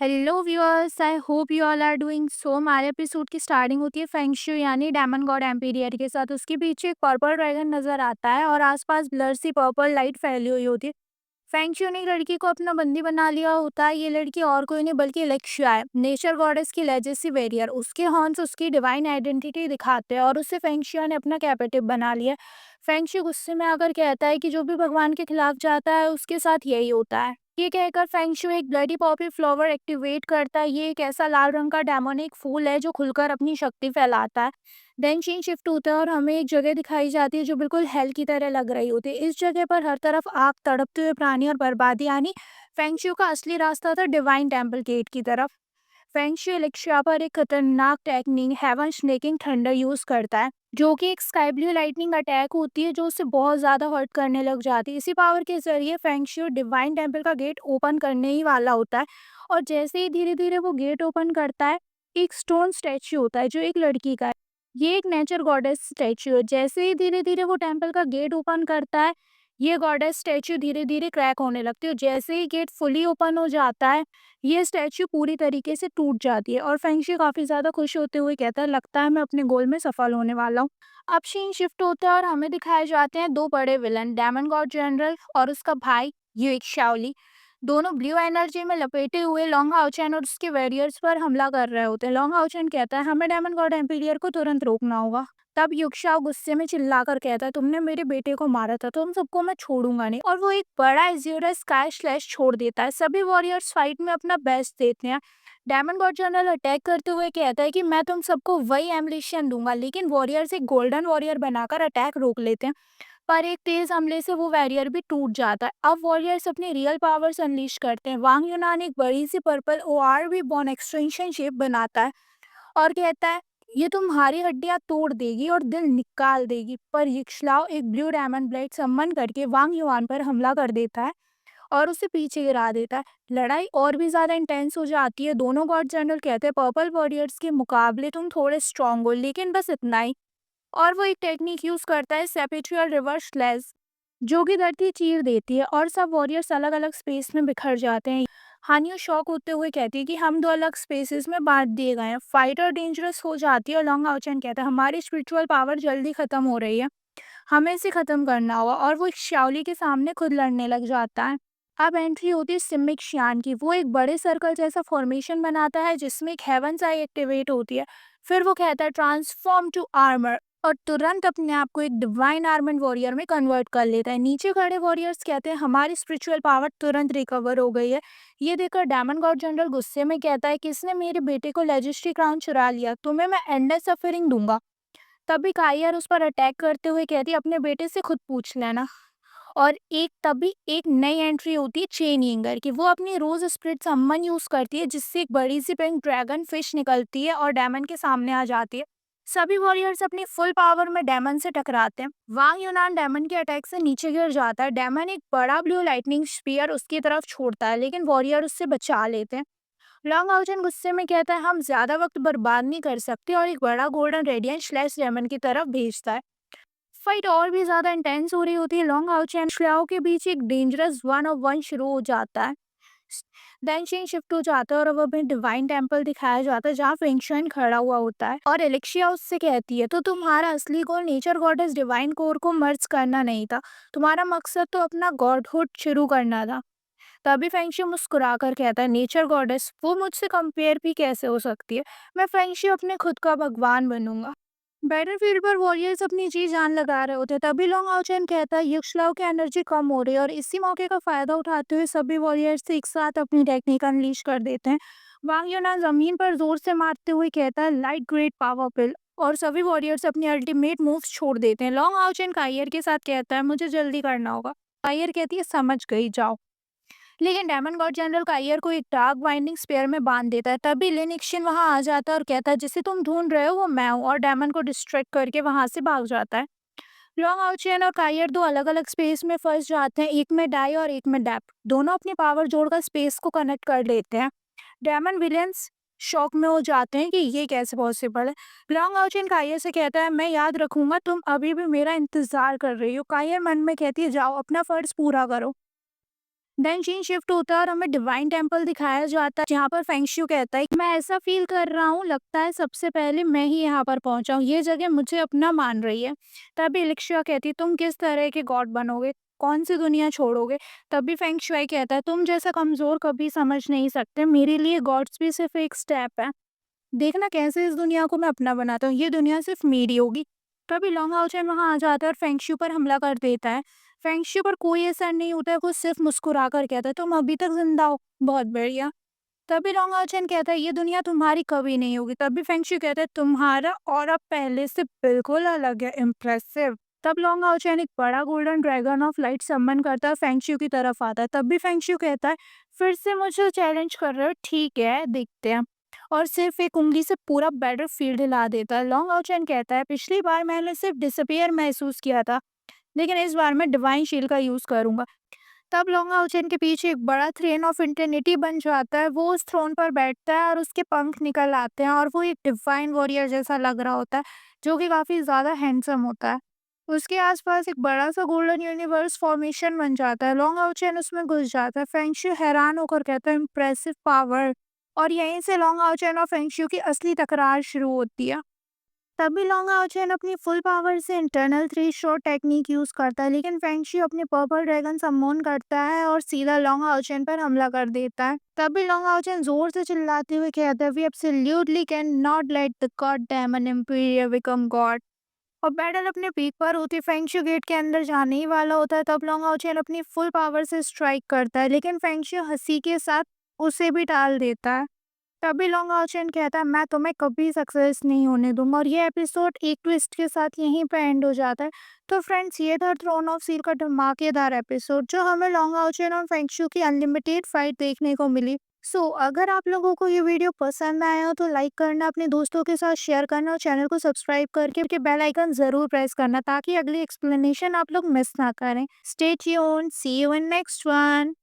Hello viewers, I hope you all are doing so. हमारे episode की starting होती है फेंगशू यानी डायमंड गॉड एम्पीरियर के साथ। उसके पीछे एक पर्पल ड्रैगन नजर आता है और आसपास ब्लर सी पर्पल लाइट फैली हुई होती है। फेंगशू ने लड़की को अपना बंदी बना लिया होता है। ये लड़की और कोई नहीं बल्कि लेक्शा है, नेचर गॉडेस की लेजेसी वेरियर। उसके हॉर्न्स उसकी डिवाइन आइडेंटिटी दिखाते हैं और उसे फेंगशू ने अपना कैपेटिव बना लिया। फेंगशू गुस्से में आकर कहता है कि जो भी भगवान के खिलाफ जाता है उसके साथ यही होता है। ये कहकर फेंगशू एक ब्लडी पॉपी फ्लावर एक्टिवेट करता है। ये एक ऐसा लाल रंग का डेमोनिक फूल है जो खुलकर अपनी शक्ति फैलाता है। देन सीन शिफ्ट होता है और हमें एक जगह दिखाई जाती है जो बिल्कुल हेल की तरह लग रही होती है। इस जगह पर हर तरफ आग, तड़पते हुए प्राणी और बर्बादी, यानी फेंगशू का असली रास्ता था डिवाइन टेम्पल गेट की तरफ। फेंगशू एलेक्शिया पर एक खतरनाक technique heaven snaking thunder use करता है, जो कि एक स्काई ब्लू लाइटनिंग अटैक होती है जो उसे बहुत ज्यादा हर्ट करने लग जाती है। इसी पावर के जरिए फेंगशू डिवाइन टेम्पल का गेट ओपन करने ही वाला होता है और जैसे ही धीरे धीरे वो गेट ओपन करता है, एक स्टोन स्टैच्यू होता है जो एक लड़की का है। ये एक नेचर गॉडेस स्टैच्यू है। जैसे ही धीरे धीरे वो टेम्पल का गेट ओपन करता है, ये गॉडेस स्टैच्यू धीरे धीरे क्रैक होने लगती है। जैसे ही गेट फुली ओपन हो जाता है, ये स्टैच्यू पूरी तरीके से टूट जाती है और फेंगशी काफी ज्यादा खुश होते हुए कहता है, लगता है मैं अपने गोल में सफल होने वाला हूँ। अब सीन शिफ्ट होता है और हमें दिखाए जाते हैं दो बड़े विलन, डायमंड गॉड जनरल और उसका भाई यूइक शाओली। दोनों ब्लू एनर्जी में लपेटे हुए लॉन्ग हाउचेन और उसके वॉरियर्स पर हमला कर रहे होते हैं। लॉन्ग हाउचेन कहता है, हमें डायमंड गॉड एम्पीरियर को तुरंत रोकना होगा। तब युक्षाओ गुस्से में चिल्लाकर कहता है, तुमने मेरे बेटे को मारा था, तुम सबको मैं छोड़ूंगा नहीं। और वो एक बड़ा इज्यूरस स्काई स्लैश छोड़ देता है। सभी वॉरियर्स फाइट में अपना बेस्ट देते हैं। डायमंड गॉड जनरल अटैक करते हुए कहता है कि मैं तुम सबको वही एम्बिशन दूंगा, लेकिन वॉरियर्स एक गोल्डन वॉरियर बनाकर अटैक रोक लेते हैं। पर एक तेज हमले से वो वॉरियर भी टूट जाता है। अब वॉरियर्स अपनी रियल पावर्स अनलीश करते हैं। वांग यूनान एक बड़ी सी पर्पल ओआर भी बॉन एक्सटेंशन शेप बनाता है और कहता है, ये तुम्हारी हड्डियां तोड़ देगी और दिल निकाल देगी। पर यिक्ष्लाओ एक ब्लू डायमंड ब्लेड सम्मन करके वांग युआन पर हमला कर देता है और उसे पीछे गिरा देता है। लड़ाई और भी ज्यादा इंटेंस हो जाती है। दोनों गॉड जनरल कहते हैं, पर्पल वॉरियर्स के मुकाबले तुम थोड़े स्ट्रांग हो, लेकिन बस इतना ही। और वो एक टेक्निक यूज करता है, सेपेट्रियल रिवर्स स्लैश, जो कि धरती चीर देती है और सब वॉरियर्स अलग अलग स्पेस में बिखर जाते हैं। हानियो शॉक होते हुए कहती है कि हम दो अलग स्पेसेस में बांट दिए गए हैं। फाइटर डेंजरस हो जाती है और लॉन्ग आउचन कहता है, हमारी स्पिरिचुअल पावर जल्दी खत्म हो रही है, हमें इसे खत्म करना होगा। और वो एक शाओली के सामने खुद लड़ने लग जाता है। अब एंट्री होती है सिमिक शियान की। वो एक बड़े सर्कल जैसा फॉर्मेशन बनाता है जिसमें एक हेवन आई एक्टिवेट होती है। फिर वो कहता है, ट्रांसफॉर्म टू आर्मर, और तुरंत अपने आप को एक डिवाइन आर्मड वॉरियर में कन्वर्ट कर लेता है। नीचे खड़े वॉरियर्स कहते हैं, हमारी स्पिरिचुअल पावर तुरंत रिकवर हो गई है। ये देखकर डायमंड गॉड जनरल गुस्से में कहता है, किसने मेरे बेटे को लेजेंडरी क्राउन चुरा लिया, तुम्हें मैं एंडलेस सफरिंग दूंगा। तभी काइयर उस पर अटैक करते हुए कहती है, अपने बेटे से खुद पूछ लेना। और तभी एक नई एंट्री होती है चेन यिंगर की। वो अपनी रोज स्प्रिट सम्मन यूज करती है जिससे एक बड़ी सी पिंक ड्रैगन फिश निकलती है और डायमंड के सामने आ जाती है। सभी वॉरियर्स अपनी फुल पावर में डायमंड से टकराते हैं। वांग यूनान डायमंड के अटैक से नीचे गिर जाता है। डायमंड एक बड़ा ब्लू लाइटनिंग स्पीयर उसकी तरफ छोड़ता है, लेकिन वॉरियर उससे बचा लेते हैं। लॉन्ग आउचन गुस्से में कहता है, हम ज्यादा वक्त बर्बाद नहीं कर सकते, और एक बड़ा गोल्डन रेडियंट स्लैश डायमंड की तरफ भेजता है। फाइट और भी ज्यादा इंटेंस हो रही होती है। लॉन्ग आउट एंड श्रेयाओ के बीच एक डेंजरस वन ऑफ वन शुरू हो जाता है। देन सीन शिफ्ट हो जाता है और अब हमें डिवाइन टेम्पल दिखाया जाता है जहाँ फेंगशन खड़ा हुआ होता है और एलेक्शिया उससे कहती है, तो तुम्हारा असली गोल नेचर गॉडेस डिवाइन कोर को मर्ज करना नहीं था, तुम्हारा मकसद तो अपना गॉडहुड शुरू करना था। तभी फेंगशी मुस्कुरा कर कहता है, नेचर गॉडेस वो मुझसे कंपेयर भी कैसे हो सकती है, मैं फेंगशी अपने खुद का भगवान बनूंगा। बैटलफील्ड पर वॉरियर्स अपनी जी जान लगा रहे होते, तभी लॉन्ग आउचन कहता है, यक्षलाओं की एनर्जी कम हो रही है, और इसी मौके का फायदा उठाते हुए सभी वॉरियर्स एक साथ अपनी टेक्निक अनलीश कर देते हैं। वांग यूनान जमीन पर जोर से मारते हुए कहता है, लाइट ग्रेट पावर पिल, और सभी वॉरियर्स अपनी अल्टीमेट मूव्स छोड़ देते हैं। लॉन्ग आउचन कायर के साथ कहता है, मुझे जल्दी करना होगा। कायर कहती है, समझ गई, जाओ। लेकिन डायमंड गॉड जनरल काइयर को एक डार्क बाइंडिंग स्पेयर में बांध देता है। तभी लिन एक्शन वहां आ जाता है और कहता है, जिसे तुम ढूंढ रहे हो वो मैं हूँ, और डायमंड को डिस्ट्रैक्ट करके वहां से भाग जाता है। लॉन्ग आउचेन और काइयर दो अलग अलग स्पेस में फंस जाते हैं, एक में डाई और एक में डेप्थ। दोनों अपनी पावर जोड़कर स्पेस को कनेक्ट कर लेते हैं। डायमंड विलियंस शॉक में हो जाते हैं कि ये कैसे पॉसिबल है। लॉन्ग आउचेन काइयर से कहता है, मैं याद रखूंगा, तुम अभी भी मेरा इंतजार कर रही हो। काइयर मन में कहती है, जाओ अपना फर्ज पूरा करो। देन सीन शिफ्ट होता है और हमें डिवाइन टेम्पल दिखाया जाता है जहाँ पर फेंगशू कहता है कि मैं ऐसा फील कर रहा हूँ, लगता है सबसे पहले मैं ही यहाँ पर पहुंचा हूँ, ये जगह मुझे अपना मान रही है। तभी इलिक्शिया कहती तुम किस तरह के गॉड बनोगे, कौन सी दुनिया छोड़ोगे। तभी फेंग शुई कहता है तुम जैसा कमजोर कभी समझ नहीं सकते, मेरे लिए गॉड्स भी सिर्फ एक स्टेप है, देखना कैसे इस दुनिया को मैं अपना बनाता हूँ, ये दुनिया सिर्फ मेरी होगी। तभी लॉन्ग हाउचेन वहाँ आ जाता है और फेंगशू पर हमला कर देता है। फेंगशू पर कोई असर नहीं होता है, वो सिर्फ मुस्कुरा कर कहता है तुम अभी तक जिंदा हो, बहुत बढ़िया। तभी लॉन्ग हाउचेन कहता है ये दुनिया तुम्हारी कभी नहीं होगी। तभी फेंगशू कहता है तुम्हारा और अब पहले से बिल्कुल अलग है, इम्प्रेसिव। तब लॉन्ग हाउचेन एक बड़ा गोल्डन ड्रैगन ऑफ लाइट सम्मन करता है, फेंगशू की तरफ आता है। तब भी फेंगशू कहता है फिर से मुझे चैलेंज कर रहे हो, ठीक है देखते हैं। और सिर्फ एक उंगली से पूरा बैटरफील्ड हिला देता है। लॉन्ग आउचैन कहता है पिछली बार मैंने सिर्फ डिसअपियर महसूस किया था, लेकिन इस बार मैं डिवाइन शील्ड का यूज करूंगा। तब लॉन्ग आउचैन के पीछे एक बड़ा थ्रेन ऑफ इंटरनिटी बन जाता है, वो उस थ्रोन पर बैठता है और उसके पंख निकल आते हैं और वो एक डिवाइन वॉरियर जैसा लग रहा होता है, जो कि काफी ज्यादा हैंडसम होता है। उसके आसपास एक बड़ा सा गोल्डन यूनिवर्स फॉर्मेशन बन जाता है, लॉन्ग आउचैन उसमें घुस जाता है। फेंगशू हैरान होकर कहता है इम्प्रेसिव पावर। और यहीं से लॉन्ग आउचैन और फेंगशू की असली तकरार शुरू होती है। तभी लॉन्ग आउचैन अपनी फुल पावर से internal three shot technique use करता है, लेकिन फेंगशू अपने पर्पल ड्रैगन सम्मोन करता है और सीधा लॉन्ग आउचैन पर हमला कर देता है। तभी लॉन्ग आउचैन जोर से चिल्लाते हुए कहता है we absolutely can not let the god demon emperor become god. और बैटल अपने पीक पर होती फेंगशू गेट के अंदर जाने ही वाला होता है, तब लॉन्ग आउचैन अपनी फुल पावर से स्ट्राइक करता है, लेकिन फेंगशू हंसी के साथ उसे भी टाल देता है। तभी लॉन्ग आउचैन कहता है मैं तुम्हें कभी सक्सेस नहीं होने दूंगा। और ये एपिसोड एक ट्विस्ट के साथ यहीं पे एंड हो जाता है। तो फ्रेंड्स ये था थ्रोन ऑफ सील का धमाकेदार एपिसोड, जो हमें लॉन्ग आउचैन और फेंगशू की अनलिमिटेड फाइट देखने को मिली। अगर आप लोगों को ये वीडियो पसंद आया हो तो लाइक करना, अपने दोस्तों के साथ शेयर करना और चैनल को सब्सक्राइब करके बेल आइकन जरूर प्रेस करना, ताकि अगली एक्सप्लेनेशन आप लोग मिस ना करें। Stay tuned, see you in next one.